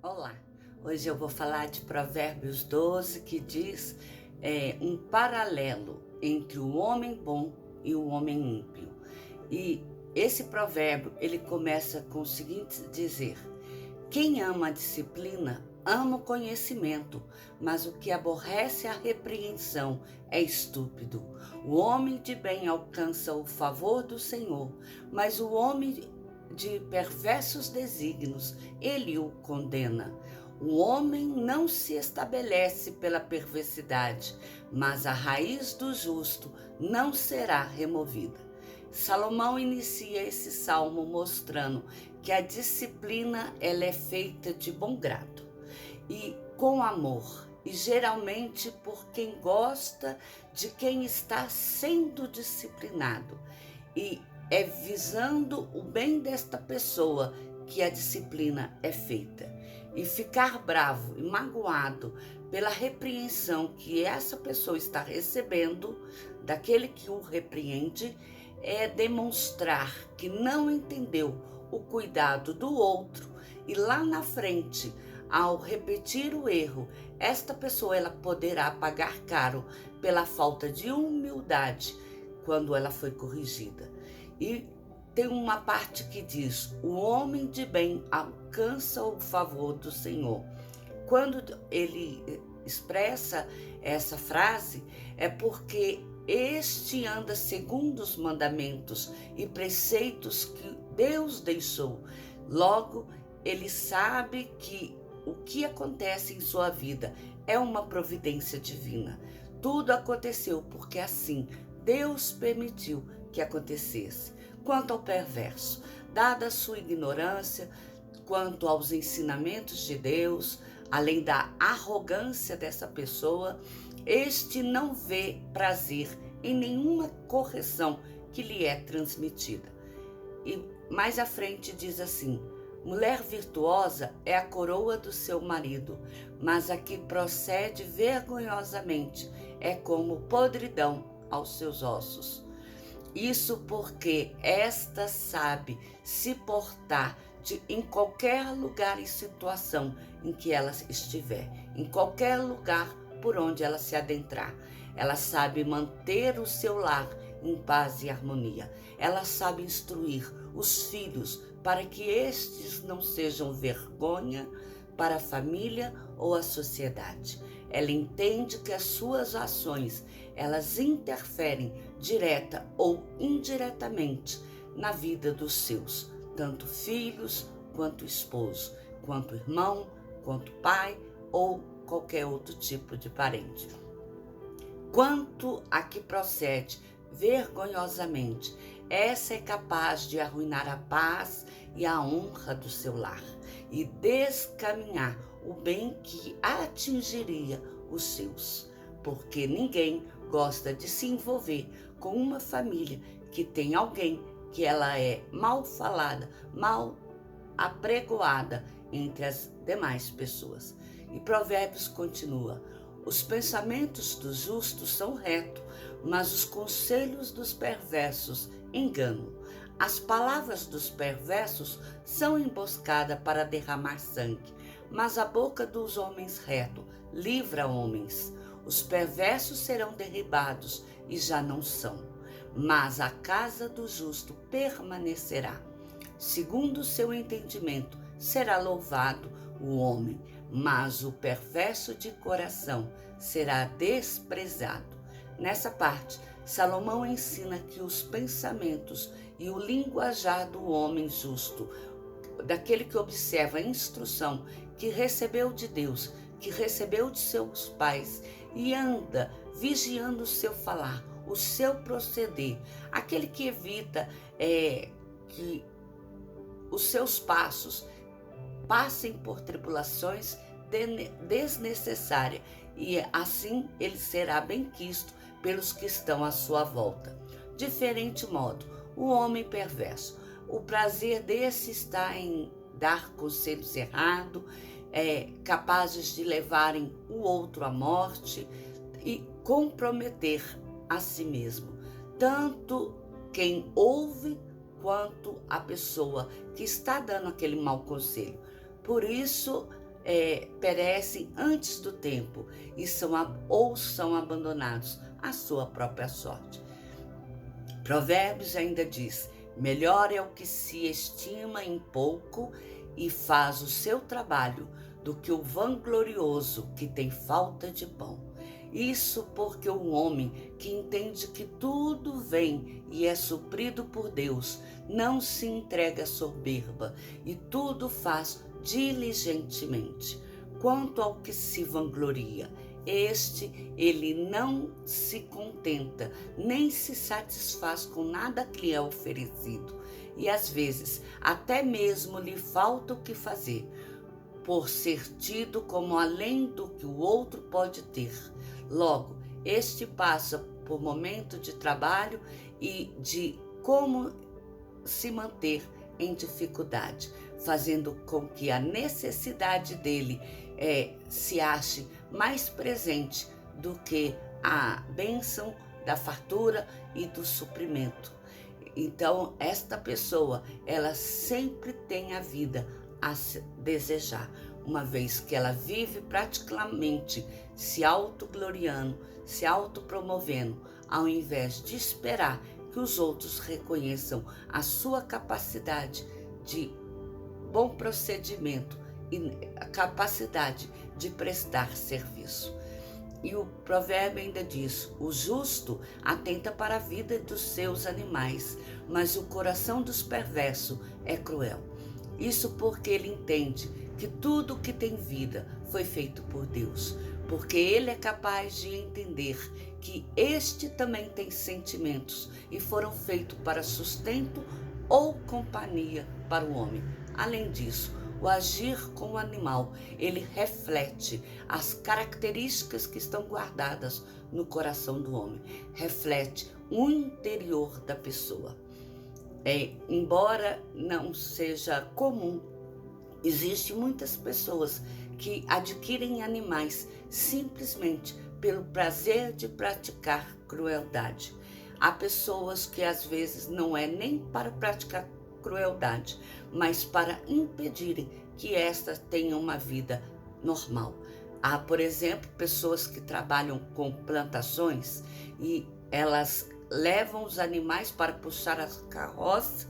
Olá, hoje eu vou falar de Provérbios 12 que diz um paralelo entre o homem bom e o homem ímpio. E esse provérbio ele começa com o seguinte dizer: quem ama a disciplina ama o conhecimento, mas o que aborrece a repreensão é estúpido. O homem de bem alcança o favor do Senhor, mas o homem de perversos desígnios, ele o condena. O homem não se estabelece pela perversidade, mas a raiz do justo não será removida. Salomão inicia esse salmo mostrando que a disciplina ela é feita de bom grado e com amor, e geralmente por quem gosta de quem está sendo disciplinado. E é visando o bem desta pessoa que a disciplina é feita. E ficar bravo e magoado pela repreensão que essa pessoa está recebendo daquele que o repreende é demonstrar que não entendeu o cuidado do outro, e lá na frente, ao repetir o erro, esta pessoa ela poderá pagar caro pela falta de humildade quando ela foi corrigida. E tem uma parte que diz: o homem de bem alcança o favor do Senhor. Quando ele expressa essa frase, é porque este anda segundo os mandamentos e preceitos que Deus deixou. Logo, ele sabe que o que acontece em sua vida é uma providência divina. Tudo aconteceu porque assim Deus permitiu que acontecesse. Quanto ao perverso, dada a sua ignorância quanto aos ensinamentos de Deus, além da arrogância dessa pessoa, este não vê prazer em nenhuma correção que lhe é transmitida. E mais à frente diz assim: mulher virtuosa é a coroa do seu marido, mas a que procede vergonhosamente é como podridão aos seus ossos. Isso porque esta sabe se portar em qualquer lugar e situação em que ela estiver, em qualquer lugar por onde ela se adentrar. Ela sabe manter o seu lar em paz e harmonia. Ela sabe instruir os filhos para que estes não sejam vergonha para a família ou a sociedade. Ela entende que as suas ações, elas interferem direta ou indiretamente na vida dos seus, tanto filhos, quanto esposo, quanto irmão, quanto pai ou qualquer outro tipo de parente. Quanto a que procede vergonhosamente, essa é capaz de arruinar a paz e a honra do seu lar e descaminhar o bem que atingiria os seus, porque ninguém gosta de se envolver com uma família que tem alguém que ela é mal falada, mal apregoada entre as demais pessoas. E Provérbios continua: os pensamentos dos justos são retos, mas os conselhos dos perversos enganam. As palavras dos perversos são emboscada para derramar sangue, mas a boca dos homens retos livra homens. Os perversos serão derribados e já não são, mas a casa do justo permanecerá. Segundo o seu entendimento, será louvado o homem, mas o perverso de coração será desprezado. Nessa parte, Salomão ensina que os pensamentos e o linguajar do homem justo, daquele que observa a instrução que recebeu de Deus, que recebeu de seus pais e anda vigiando o seu falar, o seu proceder, aquele que evita que os seus passos passem por tribulações desnecessárias, e assim ele será benquisto pelos que estão à sua volta. Diferente modo, o homem perverso, o prazer desse está em dar conselhos errados, capazes de levarem o outro à morte e comprometer a si mesmo, tanto quem ouve quanto a pessoa que está dando aquele mau conselho. Por isso, perecem antes do tempo e são abandonados à sua própria sorte. Provérbios ainda diz: melhor é o que se estima em pouco e faz o seu trabalho do que o vanglorioso que tem falta de pão. Isso porque o homem que entende que tudo vem e é suprido por Deus não se entrega à soberba e tudo faz diligentemente. Quanto ao que se vangloria, ele não se contenta, nem se satisfaz com nada que lhe é oferecido, e às vezes até mesmo lhe falta o que fazer, por ser tido como além do que o outro pode ter. Logo, este passa por momento de trabalho e de como se manter em dificuldade, fazendo com que a necessidade dele se ache mais presente do que a bênção da fartura e do suprimento. Então, esta pessoa, ela sempre tem a vida a desejar, uma vez que ela vive praticamente se autogloriando, se autopromovendo, ao invés de esperar que os outros reconheçam a sua capacidade de bom procedimento e a capacidade de prestar serviço. E o provérbio ainda diz: o justo atenta para a vida dos seus animais, mas o coração dos perversos é cruel. Isso porque ele entende que tudo que tem vida foi feito por Deus, porque ele é capaz de entender que este também tem sentimentos e foram feitos para sustento ou companhia para o homem. Além disso, o agir com o animal, ele reflete as características que estão guardadas no coração do homem, reflete o interior da pessoa. Embora não seja comum, existem muitas pessoas que adquirem animais simplesmente pelo prazer de praticar crueldade. Há pessoas que às vezes não é nem para praticar crueldade, mas para impedirem que estas tenham uma vida normal. Há, por exemplo, pessoas que trabalham com plantações e elas levam os animais para puxar as carroças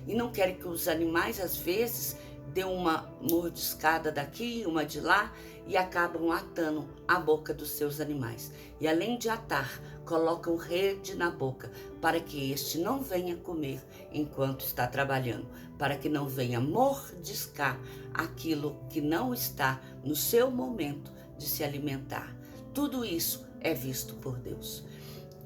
e não querem que os animais, às vezes, dêem uma mordiscada daqui, uma de lá e acabam atando a boca dos seus animais. E além de atar, colocam rede na boca para que este não venha comer enquanto está trabalhando, para que não venha mordiscar aquilo que não está no seu momento de se alimentar. Tudo isso é visto por Deus.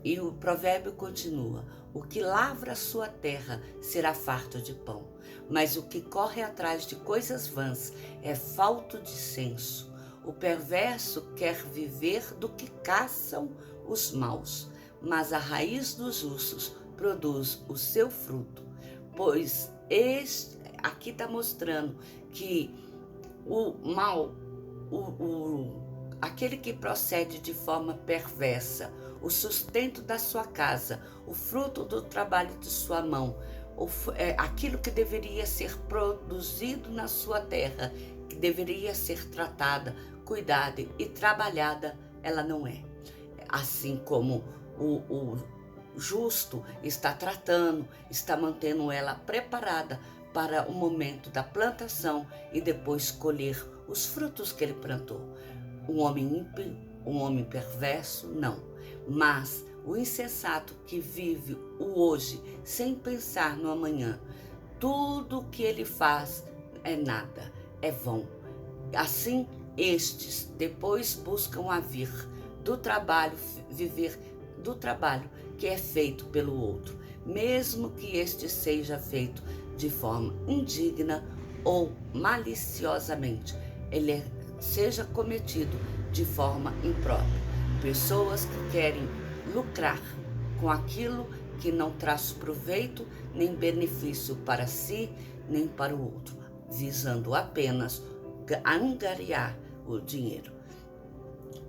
E o provérbio continua: o que lavra a sua terra será farto de pão, mas o que corre atrás de coisas vãs é falto de senso. O perverso quer viver do que caçam os maus, mas a raiz dos justos produz o seu fruto. Pois aqui está mostrando que o mal, aquele que procede de forma perversa, o sustento da sua casa, o fruto do trabalho de sua mão, aquilo que deveria ser produzido na sua terra, que deveria ser tratada, cuidada e trabalhada, ela não é. Assim como o justo está tratando, está mantendo ela preparada para o momento da plantação e depois colher os frutos que ele plantou. Um homem ímpio, um homem perverso, não. Mas o insensato que vive o hoje sem pensar no amanhã, tudo o que ele faz é nada, é vão. Assim, estes depois buscam a vir do trabalho, viver do trabalho que é feito pelo outro, mesmo que este seja feito de forma indigna ou maliciosamente, ele seja cometido de forma imprópria. Pessoas que querem lucrar com aquilo que não traz proveito nem benefício para si nem para o outro, visando apenas angariar o dinheiro.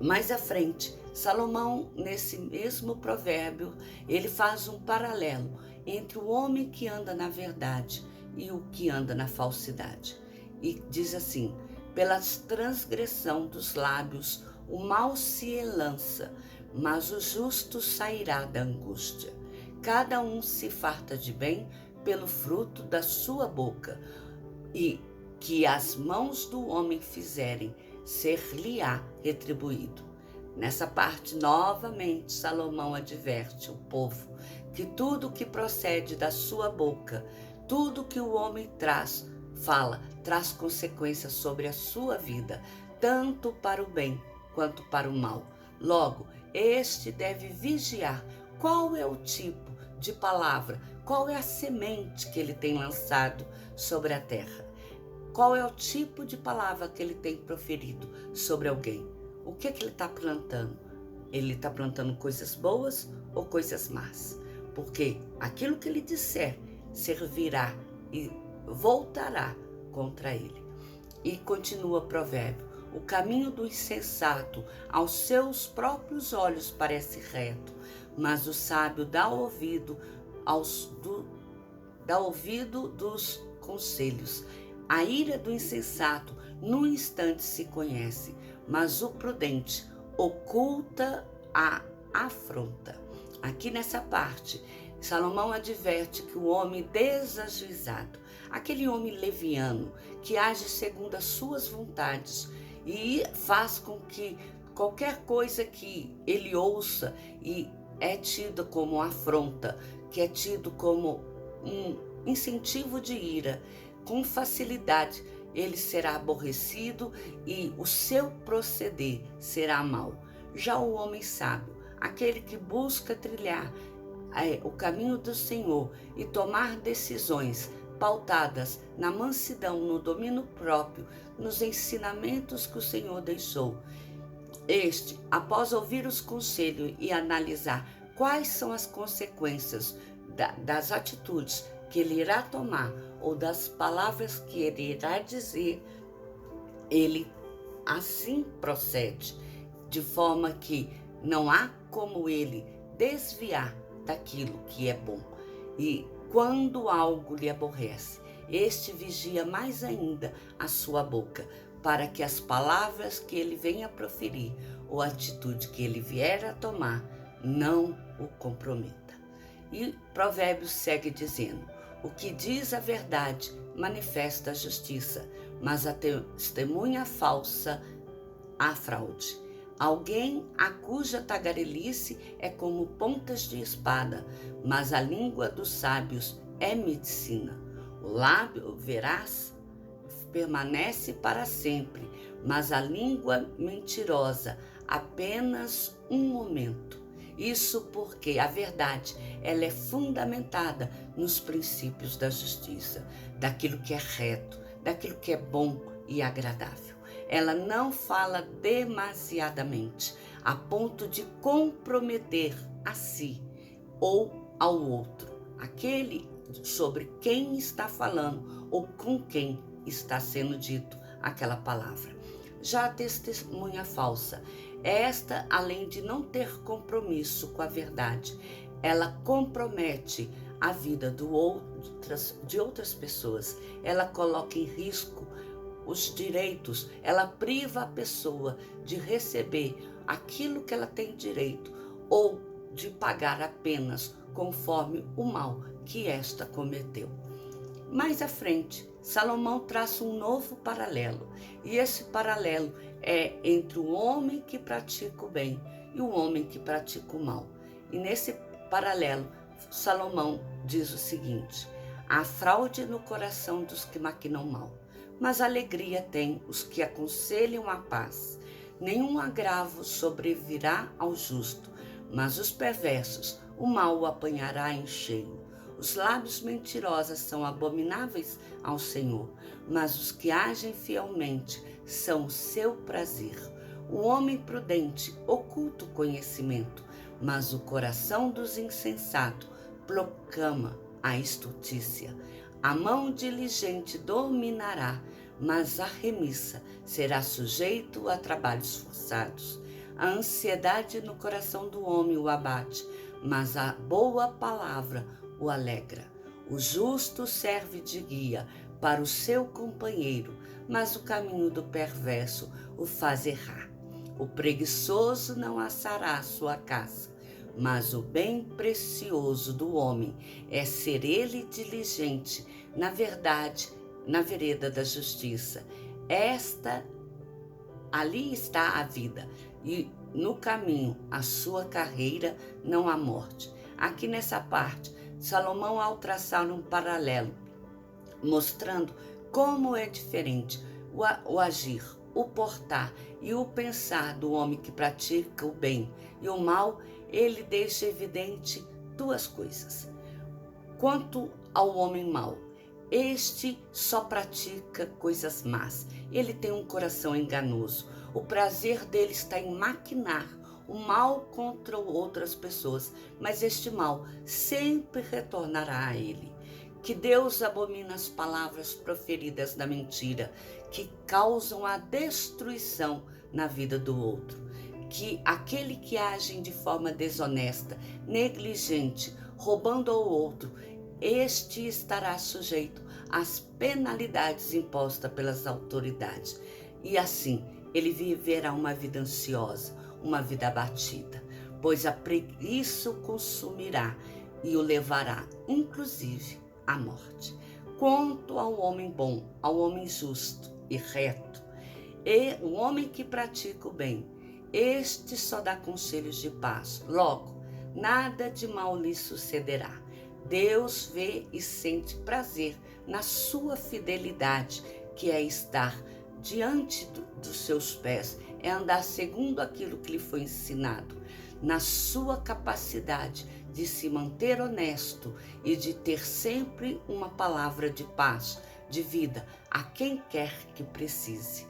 Mais à frente, Salomão, nesse mesmo provérbio, ele faz um paralelo entre o homem que anda na verdade e o que anda na falsidade. E diz assim: Pela transgressão dos lábios o mal se elança, mas o justo sairá da angústia. Cada um se farta de bem pelo fruto da sua boca, e que as mãos do homem fizerem, ser-lhe-á retribuído. Nessa parte, novamente, Salomão adverte o povo que tudo que procede da sua boca, tudo que o homem fala, traz consequências sobre a sua vida, tanto para o bem quanto para o mal. Logo, este deve vigiar qual é o tipo de palavra, qual é a semente que ele tem lançado sobre a terra, qual é o tipo de palavra que ele tem proferido sobre alguém. O que ele está plantando? Ele está plantando coisas boas ou coisas más? Porque aquilo que ele disser servirá e voltará contra ele. E continua o provérbio: o caminho do insensato aos seus próprios olhos parece reto, mas o sábio dá ouvido dos conselhos. A ira do insensato num instante se conhece, mas o prudente oculta a afronta. Aqui nessa parte, Salomão adverte que o homem desajuizado, aquele homem leviano que age segundo as suas vontades e faz com que qualquer coisa que ele ouça e é tido como afronta, que é tido como um incentivo de ira, com facilidade ele será aborrecido e o seu proceder será mau. Já o homem sábio, aquele que busca trilhar o caminho do Senhor e tomar decisões pautadas na mansidão, no domínio próprio, nos ensinamentos que o Senhor deixou. Este, após ouvir os conselhos e analisar quais são as consequências das atitudes que ele irá tomar ou das palavras que ele irá dizer, ele assim procede, de forma que não há como ele desviar daquilo que é bom. E quando algo lhe aborrece, este vigia mais ainda a sua boca, para que as palavras que ele venha a proferir ou a atitude que ele vier a tomar não o comprometa. E Provérbios segue dizendo: o que diz a verdade manifesta a justiça, mas a testemunha falsa a fraude. Alguém a cuja tagarelice é como pontas de espada, mas a língua dos sábios é medicina. O lábio veraz permanece para sempre, mas a língua mentirosa apenas um momento. Isso porque a verdade, ela é fundamentada nos princípios da justiça, daquilo que é reto, daquilo que é bom e agradável. Ela não fala demasiadamente, a ponto de comprometer a si ou ao outro, aquele sobre quem está falando ou com quem está sendo dito aquela palavra. Já a testemunha falsa, esta, além de não ter compromisso com a verdade, ela compromete a vida de outras pessoas, ela coloca em risco os direitos, ela priva a pessoa de receber aquilo que ela tem direito ou de pagar apenas conforme o mal que esta cometeu. Mais à frente, Salomão traça um novo paralelo, e esse paralelo é entre o homem que pratica o bem e o homem que pratica o mal. E nesse paralelo, Salomão diz o seguinte: há fraude no coração dos que maquinam mal, mas alegria tem os que aconselham a paz. Nenhum agravo sobrevirá ao justo, mas os perversos o mal o apanhará em cheio. Os lábios mentirosos são abomináveis ao Senhor, mas os que agem fielmente são o seu prazer. O homem prudente oculta o conhecimento, mas o coração dos insensatos proclama a estultícia. A mão diligente dominará, mas a remissa será sujeito a trabalhos forçados. A ansiedade no coração do homem o abate, mas a boa palavra o alegra. O justo serve de guia para o seu companheiro, mas o caminho do perverso o faz errar. O preguiçoso não assará a sua casa, mas o bem precioso do homem é ser ele diligente na verdade, na vereda da justiça. Ali está a vida, e no caminho a sua carreira não há morte. Aqui nessa parte, Salomão, ao traçar um paralelo, mostrando como é diferente o agir, o portar e o pensar do homem que pratica o bem e o mal, ele deixa evidente duas coisas. Quanto ao homem mau, este só pratica coisas más. Ele tem um coração enganoso. O prazer dele está em maquinar o mal contra outras pessoas, mas este mal sempre retornará a ele. Que Deus abomina as palavras proferidas da mentira, que causam a destruição na vida do outro. Que aquele que age de forma desonesta, negligente, roubando ao outro, este estará sujeito às penalidades impostas pelas autoridades. E assim, ele viverá uma vida ansiosa, uma vida abatida, pois a preguiça o consumirá e o levará, inclusive, à morte. Quanto ao homem bom, ao homem justo e reto, e o homem que pratica o bem, este só dá conselhos de paz. Logo, nada de mal lhe sucederá. Deus vê e sente prazer na sua fidelidade, que é estar diante dos seus pés, é andar segundo aquilo que lhe foi ensinado, na sua capacidade de se manter honesto e de ter sempre uma palavra de paz, de vida, a quem quer que precise.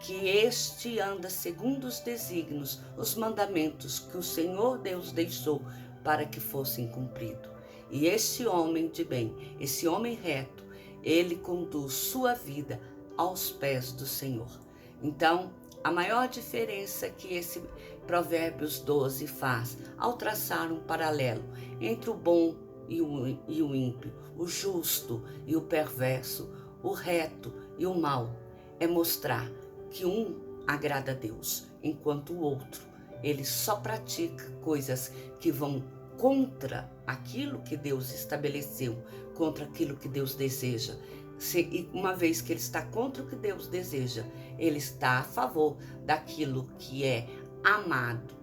Que este anda segundo os desígnios, os mandamentos que o Senhor Deus deixou para que fossem cumpridos. E esse homem de bem, esse homem reto, ele conduz sua vida aos pés do Senhor. Então, a maior diferença que esse Provérbios 12 faz, ao traçar um paralelo entre o bom e o ímpio, o justo e o perverso, o reto e o mau, é mostrar que um agrada a Deus, enquanto o outro, ele só pratica coisas que vão contra aquilo que Deus estabeleceu, contra aquilo que Deus deseja. E uma vez que ele está contra o que Deus deseja, ele está a favor daquilo que é amado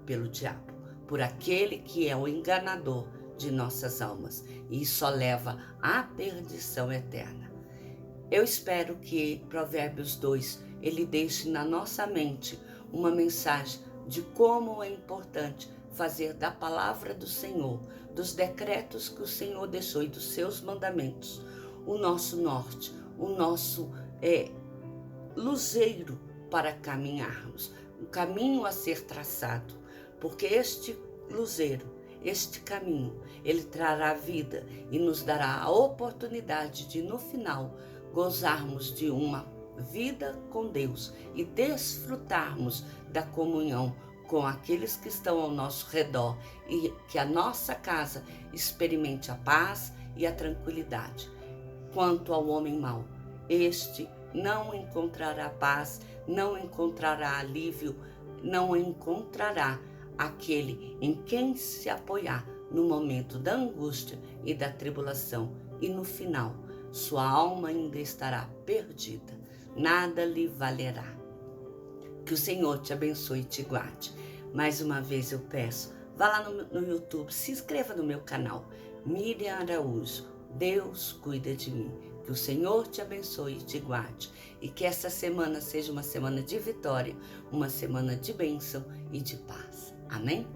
pelo diabo, por aquele que é o enganador de nossas almas, e só leva à perdição eterna. Eu espero que Provérbios 2 ele deixe na nossa mente uma mensagem de como é importante fazer da palavra do Senhor, dos decretos que o Senhor deixou e dos seus mandamentos, o nosso norte, o nosso luzeiro para caminharmos, um caminho a ser traçado, porque este luzeiro, este caminho, ele trará vida e nos dará a oportunidade de, no final, gozarmos de uma vida com Deus e desfrutarmos da comunhão com aqueles que estão ao nosso redor e que a nossa casa experimente a paz e a tranquilidade. Quanto ao homem mau, este não encontrará paz, não encontrará alívio, não encontrará aquele em quem se apoiar no momento da angústia e da tribulação, e no final sua alma ainda estará perdida, nada lhe valerá. Que o Senhor te abençoe e te guarde. Mais uma vez eu peço, vá lá no YouTube, se inscreva no meu canal, Miriam Araújo. Deus cuida de mim. Que o Senhor te abençoe e te guarde. E que essa semana seja uma semana de vitória, uma semana de bênção e de paz. Amém?